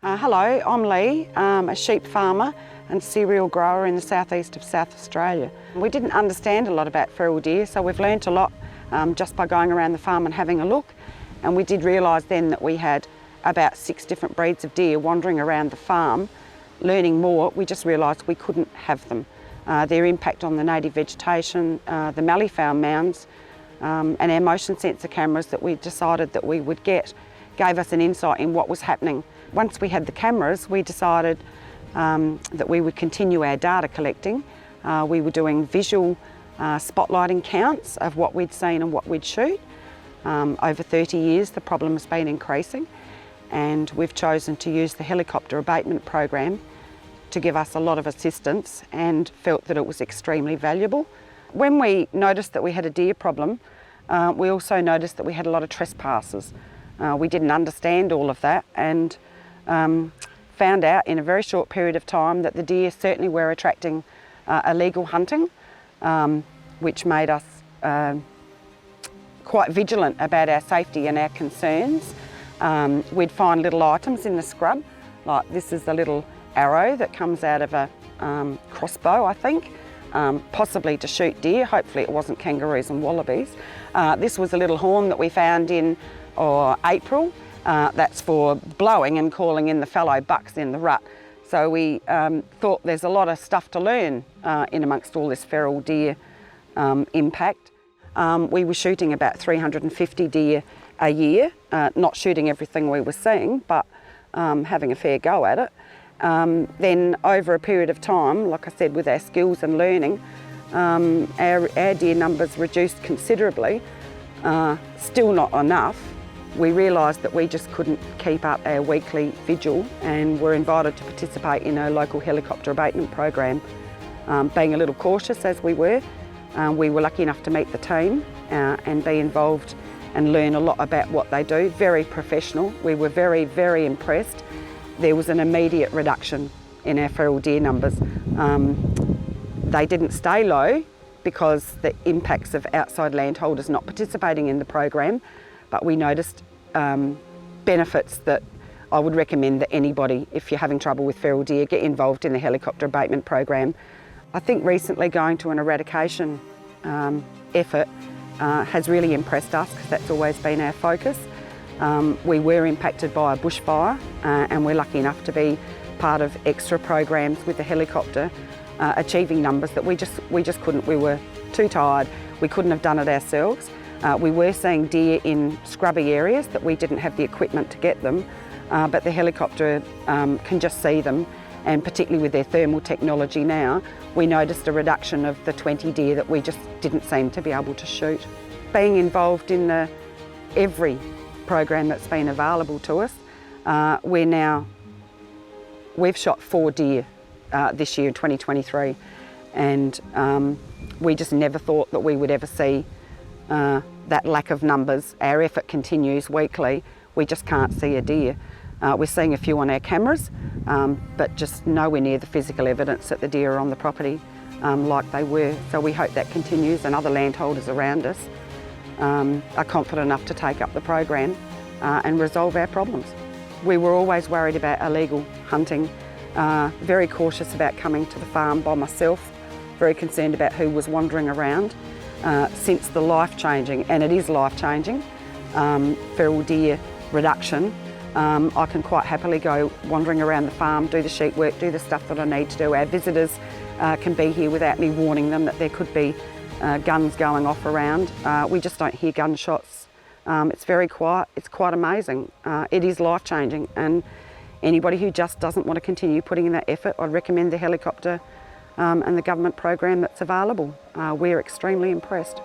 Hello, I'm Lee, a sheep farmer and cereal grower in the southeast of South Australia. We didn't understand a lot about feral deer, so we've learnt a lot just by going around the farm and having a look. And we did realise then that we had about 6 different breeds of deer wandering around the farm. Learning more, we just realised we couldn't have them. Their impact on the native vegetation, the malleefowl mounds, and our motion sensor cameras that we decided that we would get gave us an insight in what was happening. Once we had the cameras, we decided that we would continue our data collecting. We were doing visual spotlighting counts of what we'd seen and what we'd shoot. Over 30 years, the problem has been increasing, and we've chosen to use the helicopter abatement program to give us a lot of assistance and felt that it was extremely valuable. When we noticed that we had a deer problem, we also noticed that we had a lot of trespassers. We didn't understand all of that and found out in a very short period of time that the deer certainly were attracting illegal hunting, which made us quite vigilant about our safety and our concerns. We'd find little items in the scrub, like this is a little arrow that comes out of a crossbow, I think, possibly to shoot deer. Hopefully it wasn't kangaroos and wallabies. This was a little horn that we found in April. That's for blowing and calling in the fallow bucks in the rut. So we thought there's a lot of stuff to learn in amongst all this feral deer impact. We were shooting about 350 deer a year, not shooting everything we were seeing, but having a fair go at it. Then over a period of time, like I said, with our skills and learning, our deer numbers reduced considerably. Still not enough. We realised that we just couldn't keep up our weekly vigil and were invited to participate in a local helicopter abatement program. Being a little cautious as we were lucky enough to meet the team and be involved and learn a lot about what they do. Very professional. We were very, very impressed. There was an immediate reduction in our feral deer numbers. They didn't stay low because the impacts of outside landholders not participating in the program, but we noticed benefits that I would recommend that anybody, if you're having trouble with feral deer, get involved in the helicopter abatement program. I think recently going to an eradication effort has really impressed us, because that's always been our focus. We were impacted by a bushfire and we're lucky enough to be part of extra programs with the helicopter, achieving numbers that we just couldn't. We were too tired. We couldn't have done it ourselves. We were seeing deer in scrubby areas that we didn't have the equipment to get them, but the helicopter can just see them, and particularly with their thermal technology now, we noticed a reduction of the 20 deer that we just didn't seem to be able to shoot. Being involved in every program that's been available to us, we've shot 4 deer this year in 2023, and we just never thought that we would ever see that lack of numbers. Our effort continues weekly. We just can't see a deer. We're seeing a few on our cameras, but just nowhere near the physical evidence that the deer are on the property like they were. So we hope that continues, and other landholders around us are confident enough to take up the program and resolve our problems. We were always worried about illegal hunting, very cautious about coming to the farm by myself, very concerned about who was wandering around. Since the life-changing, and it is life-changing, feral deer reduction, I can quite happily go wandering around the farm, do the sheep work, do the stuff that I need to do. Our visitors can be here without me warning them that there could be guns going off around. We just don't hear gunshots. It's very quiet. It's quite amazing. It is life-changing, and anybody who just doesn't want to continue putting in that effort, I'd recommend the helicopter and the government program that's available. We're extremely impressed.